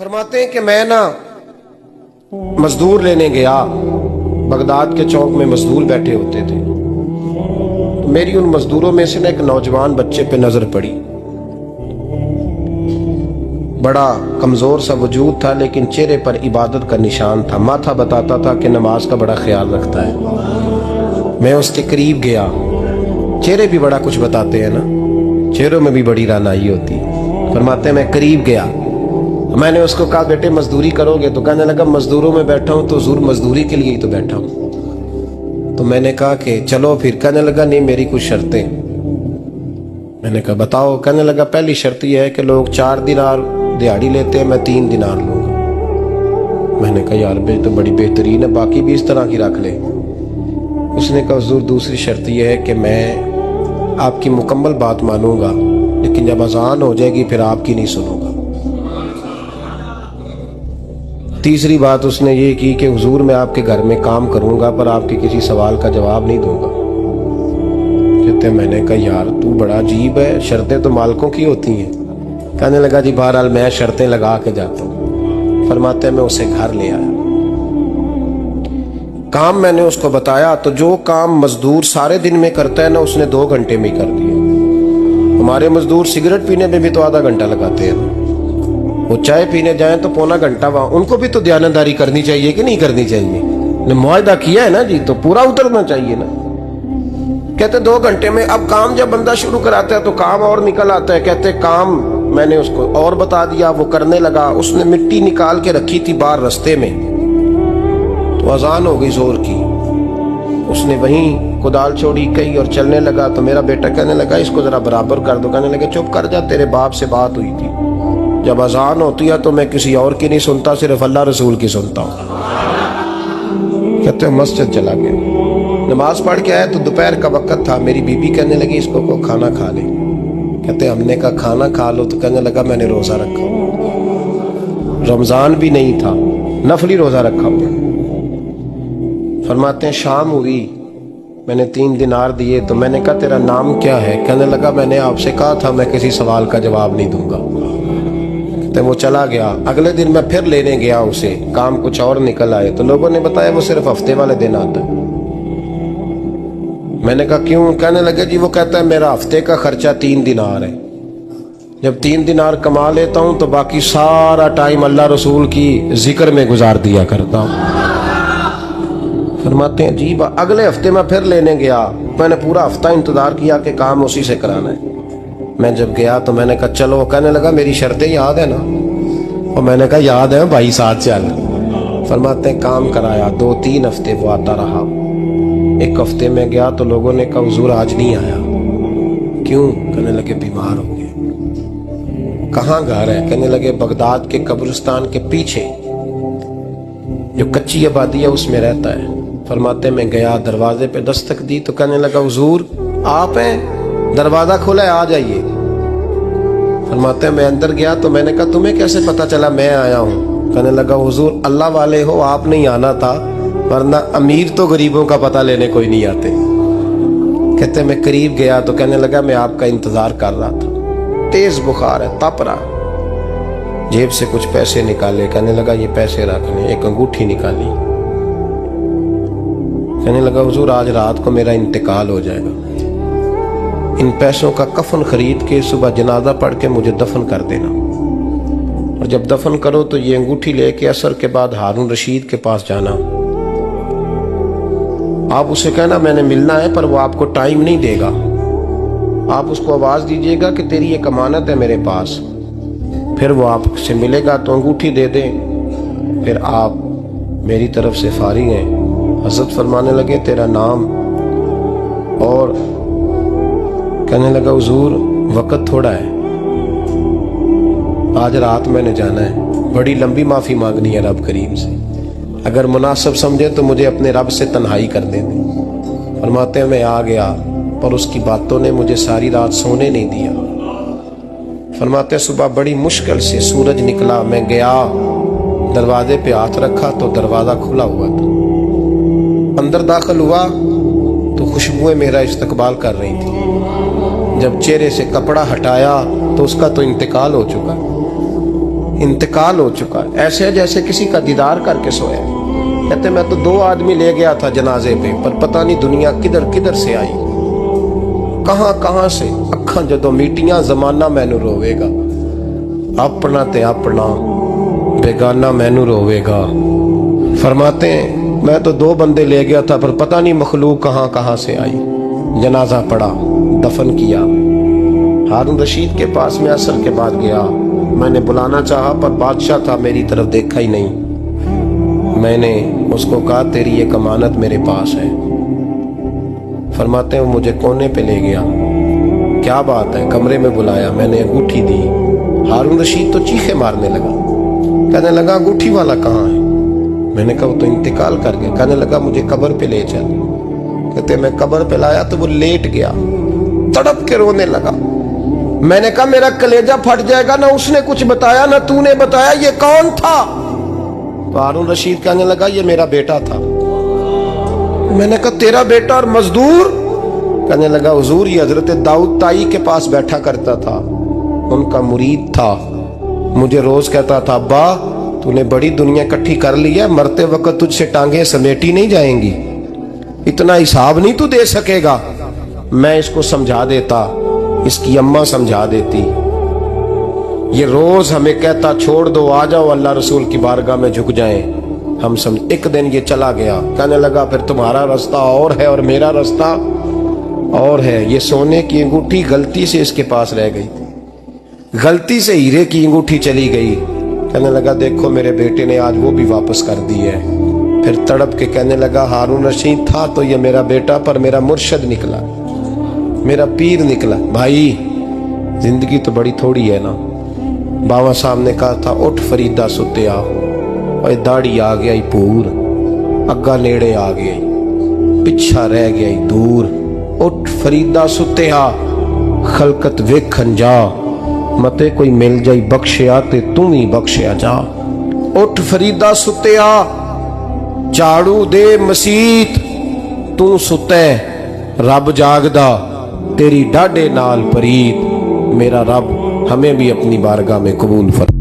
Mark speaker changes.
Speaker 1: फरमाते हैं कि मैं ना मजदूर लेने गया, बगदाद के चौक में मजदूर बैठे होते थे, तो मेरी उन मजदूरों में से ना एक नौजवान बच्चे पे नजर पड़ी। बड़ा कमजोर सा वजूद था, लेकिन चेहरे पर इबादत का निशान था। माथा बताता था कि नमाज का बड़ा ख्याल रखता है। मैं उसके करीब गया। चेहरे भी बड़ा कुछ बताते हैं ना, चेहरों में भी बड़ी रानाई होती है। फरमाते हैं मैं करीब गया, मैंने उसको कहा बेटे मजदूरी करोगे? तो कहने लगा मजदूरों में बैठा हूं तो जरूर मजदूरी के लिए ही तो बैठा हूं। तो मैंने कहा कि चलो फिर। कहने लगा नहीं, मेरी कुछ शर्तें। मैंने कहा बताओ? कहने लगा पहली शर्त यह है कि लोग 4 दिनार दिहाड़ी लेते हैं, मैं 3 दिनार लूंगा। मैंने कहा यार बे तो बड़ी बेहतरीन है, बाकी भी इस तरह की रख ले। उसने कहा हुजूर दूसरी शर्त यह है कि मैं आपकी मुकम्मल बात मानूंगा, लेकिन जब अजान हो जाएगी फिर आपकी नहीं सुनूंगा। तीसरी बात उसने ये की कि हुजूर मैं आपके घर में काम करूंगा पर आपके किसी सवाल का जवाब नहीं दूंगा। कहते मैंने कहा यार तू बड़ा अजीब है, शर्तें तो मालिकों की होती हैं। कहने लगा जी बहरहाल मैं शर्तें लगा के जाता हूँ। फरमाते मैं उसे घर ले आया, काम मैंने उसको बताया, तो जो काम मजदूर सारे दिन में करता है ना उसने 2 घंटे में ही कर दिया। हमारे मजदूर सिगरेट पीने में भी तो आधा घंटा लगाते हैं, वो चाय पीने जाएं तो पौना घंटा वहां। उनको भी तो दयानतदारी करनी चाहिए कि नहीं करनी चाहिए? ने मुआहदा किया है ना जी, तो पूरा उतरना चाहिए ना। कहते 2 घंटे में। अब काम जब बंदा शुरू कराता है तो काम और निकल आता है। कहते काम मैंने उसको और बता दिया, वो करने लगा। उसने मिट्टी निकाल के रखी थी बाहर रास्ते में, तो अजान हो गई जोर की। उसने वहीं कुदाल छोड़ी कही और चलने लगा। तो मेरा बेटा कहने लगा इसको जरा बराबर कर दो। कहने लगे चुप कर जा, तेरे बाप से बात हुई थी, जब अजान होती है तो मैं किसी और की नहीं सुनता, सिर्फ अल्लाह रसूल की सुनता हूँ। कहते मस्जिद चला गया, नमाज पढ़ के आया तो दोपहर का वक्त था। मेरी बीबी कहने लगी इसको को खाना खा ले। कहते हमने कहा खाना खा लो, तो कहने लगा मैंने रोजा रखा, रमजान भी नहीं था, नफली रोजा रखा हुआ। फरमाते हैं शाम हुई, मैंने 3 दिनार दिए। तो मैंने कहा तेरा नाम क्या है? कहने लगा मैंने आपसे कहा था मैं किसी सवाल का जवाब नहीं दूंगा। तो वो चला गया। अगले दिन मैं फिर लेने गया उसे, काम कुछ और निकल आए। तो लोगों ने बताया वो सिर्फ हफ्ते वाले दिन आता है। मैंने कहा क्यों? कहने लगे जी वो कहता है मेरा हफ्ते का खर्चा 3 दिनार है, जब 3 दिनार कमा लेता हूं तो बाकी सारा टाइम अल्लाह रसूल की जिक्र में गुजार दिया करता हूं। फरमाते हैं जी अगले हफ्ते मैं फिर लेने गया। मैंने पूरा हफ्ता इंतजार किया कि काम उसी से कराना है। मैं जब गया तो मैंने कहा चलो। कहने लगा मेरी शर्तें याद है ना? और मैंने कहा याद है भाई, साथ चल। फरमाते हैं काम कराया, 2-3 हफ्ते वो आता रहा। एक हफ्ते में गया तो लोगों ने कहा हुजूर आज नहीं आया। क्यों? कहने लगे बीमार हो गए। कहाँ घर है? कहने लगे बगदाद के कब्रिस्तान के पीछे जो कच्ची आबादी है उसमें रहता है। फरमाते मैं गया, दरवाजे पे दस्तक दी तो कहने लगा हुजूर आप हैं? दरवाजा खोला है, आ जाइए। फरमाते हैं मैं अंदर गया तो मैंने कहा तुम्हें कैसे पता चला मैं आया हूँ? कहने लगा हुजूर अल्लाह वाले हो, आप नहीं आना था, वरना अमीर तो गरीबों का पता लेने कोई नहीं आते। कहते मैं करीब गया तो कहने लगा मैं आपका इंतजार कर रहा था, तेज बुखार है, तप रहा। जेब से कुछ पैसे निकाले, कहने लगा ये पैसे रख लें। एक अंगूठी निकाली, कहने लगा हुजूर आज रात को मेरा इंतकाल हो जाएगा, इन पैसों का कफन खरीद के सुबह जनाजा पढ़ के मुझे दफन कर देना, और जब दफन करो तो ये अंगूठी लेके असर के बाद हारून रशीद के पास जाना। आप उसे कहना मैंने मिलना है पर वो आपको टाइम नहीं देगा। आप उसको आवाज दीजिएगा कि तेरी एक अमानत है मेरे पास, फिर वो आपसे मिलेगा तो अंगूठी दे दे, फिर आप मेरी तरफ से फारिग हैं। हजरत फरमाने लगे तेरा नाम? और कहने लगा हुजूर वक्त थोड़ा है, आज रात मैंने जाना है, बड़ी लंबी माफी मांगनी है रब करीम से, अगर मुनासिब समझे तो मुझे अपने रब से तन्हाई कर दे। फरमाते हैं मैं आ गया पर उसकी बातों ने मुझे सारी रात सोने नहीं दिया। फरमाते हैं सुबह बड़ी मुश्किल से सूरज निकला, मैं गया दरवाजे पे हाथ रखा तो दरवाजा खुला हुआ था। अंदर दाखिल हुआ तो खुशबुएं मेरा इस्तकबाल कर रही थी। जब चेहरे से कपड़ा हटाया तो उसका तो इंतकाल हो चुका। इंतकाल हो चुका है, ऐसे है जैसे किसी का दीदार करके सोया। कहते मैं तो 2 आदमी ले गया था जनाजे पे, पर पता नहीं दुनिया किधर किधर से आई, कहां से। अखां जदों मीटियां जमाना मैनू रोवेगा, अपना ते अपना बेगाना मैनू रोवेगा। फरमाते हैं मैं तो 2 बंदे ले गया था, पर पता नहीं मखलूक कहां से आई। जनाजा पड़ा, दफन किया। हारून रशीद के पास में असर के बाद गया, मैंने बुलाना चाहा पर बादशाह था, मेरी तरफ देखा ही नहीं। मैंने उसको कहा तेरी एक अमानत मेरे पास है। फरमाते हैं वो मुझे कोने पे ले गया, क्या बात है, कमरे में बुलाया, मैंने अंगूठी दी। हारून रशीद तो चीखे मारने लगा, कहने लगा अंगूठी वाला कहाँ है? मैंने कहा वो तो इंतकाल कर गया। कहने लगा मुझे कब्र पे ले चल। कहते मैं कब्र पे लाया तो वो लेट गया, तड़प के रोने लगा। मैंने कहा मेरा कलेजा फट जाएगा, ना उसने कुछ बताया ना तूने बताया, ये कौन था? तो हारून रशीद कहने लगा ये मेरा बेटा था। मैंने कहा तेरा बेटा और मजदूर? कहने लगा हुजूर ये हजरत दाऊद ताई के पास बैठा करता था, उनका मुरीद था, मुझे रोज कहता था अब्बा तूने बड़ी दुनिया इकट्ठी कर ली है, मरते वक्त तुझसे टांगे समेटी नहीं जाएंगी, इतना हिसाब नहीं तू दे सकेगा। मैं इसको समझा देता, इसकी अम्मा समझा देती। ये रोज हमें कहता छोड़ दो, आ जाओ अल्लाह रसूल की बारगाह में झुक जाएं। हम समझ। एक दिन ये चला गया, कहने लगा फिर तुम्हारा रास्ता और है और मेरा रास्ता और है। ये सोने की अंगूठी गलती से इसके पास रह गई, गलती से हीरे की अंगूठी चली गई। कहने लगा देखो मेरे बेटे ने आज वो भी वापस कर दी है। फिर तड़प के कहने लगा हारून रशीद था तो ये मेरा बेटा, पर मेरा मुर्शद निकला, मेरा पीर निकला। भाई जिंदगी तो बड़ी थोड़ी है ना। बाबा साहब ने कहा था उठ फरीदा सुत्या, और दाढ़ी आ गया पूर, अग्गा नेड़े आ गया, पिछा रह गया दूर। उठ फरीदा सुत्या खलकत वेखन जा, मते कोई मिल जाई बख्शिया ते तू ही बख्शिया जा। उठ फरीदा सुत्या झाड़ू दे मसीत, तू सुते रब जागदा, तेरी डाडे नाल परीत। मेरा रब हमें भी अपनी बारगाह में कबूल फरमा।